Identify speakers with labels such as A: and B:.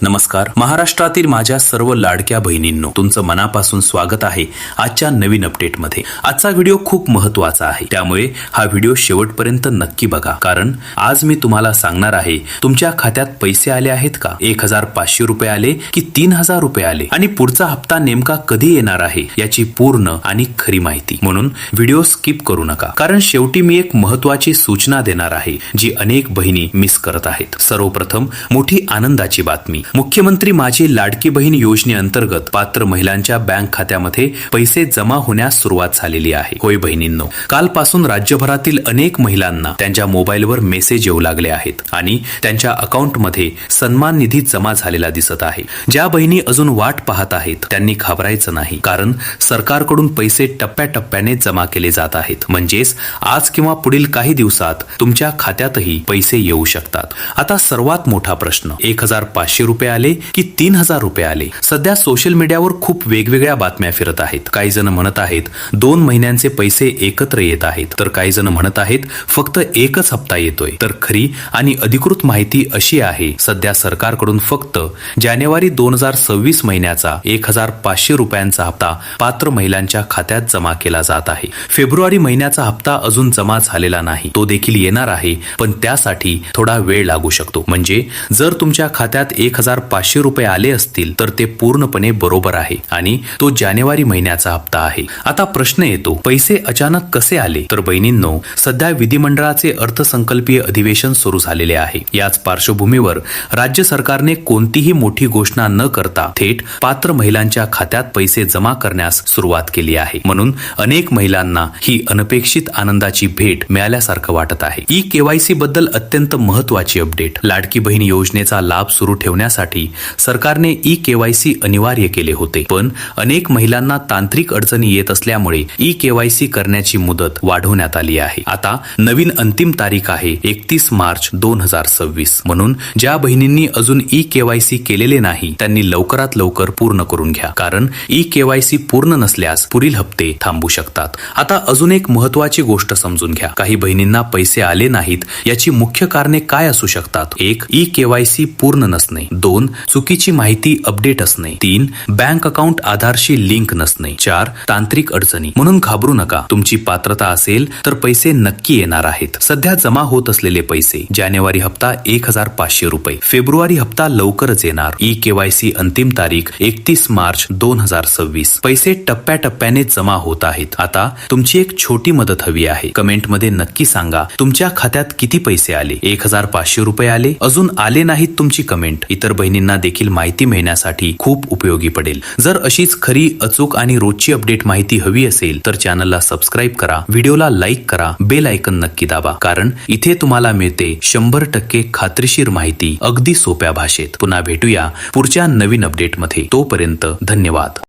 A: नमस्कार. महाराष्ट्रातील माझ्या सर्व लाडक्या बहिणींनो, तुमचं मनापासून स्वागत आहे आजच्या नवीन अपडेटमध्ये. आजचा व्हिडिओ खूप महत्त्वाचा आहे, त्यामुळे हा व्हिडिओ शेवटपर्यंत नक्की बघा. कारण आज मी तुम्हाला सांगणार आहे तुमच्या खात्यात पैसे आले आहेत का, 1500 रुपये आले की 3000 रुपये आले, आणि पुढचा हप्ता नेमका कधी येणार आहे याची पूर्ण आणि खरी माहिती. म्हणून व्हिडिओ स्किप करू नका, कारण शेवटी मी एक महत्त्वाची सूचना देणार आहे जी अनेक बहिणी मिस करत आहेत. सर्वप्रथम मोठी आनंदाची बातमी. मुख्यमंत्री माझी लाडकी बहीण योजनेअंतर्गत पात्र महिलांच्या बँक खात्यामध्ये पैसे जमा होण्यास सुरुवात झालेली आहे. होय बहिणींनो, कालपासून राज्यभरातील अनेक महिलांना त्यांच्या मोबाईलवर मेसेज येऊ लागले आहेत आणि त्यांच्या अकाउंटमध्ये सन्मान निधी जमा झालेला दिसत आहे. ज्या बहिणी अजून वाट पाहत आहेत त्यांनी घाबरायचं नाही, कारण सरकारकडून पैसे टप्प्याटप्प्याने जमा केले जात आहेत. म्हणजेच आज किंवा पुढील काही दिवसात तुमच्या खात्यातही पैसे येऊ शकतात. आता सर्वात मोठा प्रश्न, 1500 रुपये आले की 3000 रुपये आले? सध्या सोशल मीडियावर खूप वेगवेगळ्या बातम्या फिरत आहेत. काही जण म्हणत आहेत 2 महिन्यांचे पैसे एकत्र येत आहेत, तर काही जण म्हणत आहेत फक्त एकच हप्ता येतोय. तर खरी आणि अधिकृत माहिती अशी आहे, सध्या सरकारकडून फक्त जानेवारी 2026 महिन्याचा 1500 रुपयांचा हप्ता पात्र महिलांच्या खात्यात जमा केला जात आहे. फेब्रुवारी महिन्याचा हप्ता अजून जमा झालेला नाही, तो देखील येणार आहे, पण त्यासाठी थोडा वेळ लागू शकतो. म्हणजे जर तुमच्या खात्यात 1500 रुपये आले असतील तर ते पूर्णपणे बरोबर आहे आणि तो जानेवारी महिन्याचा हप्ता आहे. आता प्रश्न येतो, पैसे अचानक कसे आले? तर बहिणींनो, सध्या विधिमंडळाचे अर्थसंकल्पीय अधिवेशन सुरू झालेले आहे. याच पार्श्वभूमीवर राज्य सरकारने कोणतीही मोठी घोषणा न करता थेट पात्र महिलांच्या खात्यात पैसे जमा करण्यास सुरुवात केली आहे. म्हणून अनेक महिलांना ही अनपेक्षित आनंदाची भेट मिळाल्यासारखं वाटत आहे. ई-केवायसी बद्दल अत्यंत महत्त्वाची अपडेट. लाडकी बहीण योजनेचा लाभ सुरू ठेवण्यासाठी सरकारने ई-केवायसी अनिवार्य केले होते, पण अनेक महिलांना तांत्रिक अडचणी येत असल्यामुळे ई-केवायसी करण्याची मुदत वाढवण्यात आली आहे. आता नवीन अंतिम तारीख आहे 31 मार्च 2026. म्हणून ज्या बहिणींनी अजून ई-केवायसी केलेले नाही त्यांनी लवकरात लवकर पूर्ण करून घ्या, कारण ई-केवायसी पूर्ण नसल्यास पुढील हप्ते थांबू शकतात. आता अजून एक महत्त्वाची गोष्ट समजून घ्या. काही बहिणींना पैसे आले नाहीत याची मुख्य कारणे काय असू शकतात? 1. ई-केवायसी पूर्ण नसणे. 2. चुकीची माहिती अपडेट असणे. 3. बँक अकाउंट आधारशी लिंक नसणे. 4. तांत्रिक अडचणी. म्हणून घाबरू नका, तुमची पात्रता असेल तर पैसे नक्की येणार आहेत. सध्या जमा होत असलेले पैसे: जानेवारी हप्ता 1500 रुपये, फेब्रुवारी हप्ता लवकरच येणार. ई-केवायसी अंतिम तारीख 31 मार्च 2026. पैसे टप्प्याटप्प्याने जमा होत आहेत. आता तुमची एक छोटी मदत हवी आहे. कमेंटमध्ये नक्की सांगा तुमच्या खात्यात किती पैसे आले. 1500 रुपये आले? अजून आले नाहीत तुमची कमेंट इतर बहिणींना देखील माहिती मिळण्यासाठी खूप उपयोगी पडेल. जर अशीच खरी, अचूक आणि रोजची अपडेट माहिती हवी असेल तर चॅनलला सबस्क्राईब करा, व्हिडिओला लाईक करा, बेल आयकन नक्की दाबा, कारण इथे तुम्हाला मिळते 100% खात्रीशीर माहिती अगदी सोप्या भाषेत. पुन्हा भेटूया पुढच्या नवीन अपडेटमध्ये. तोपर्यंत धन्यवाद.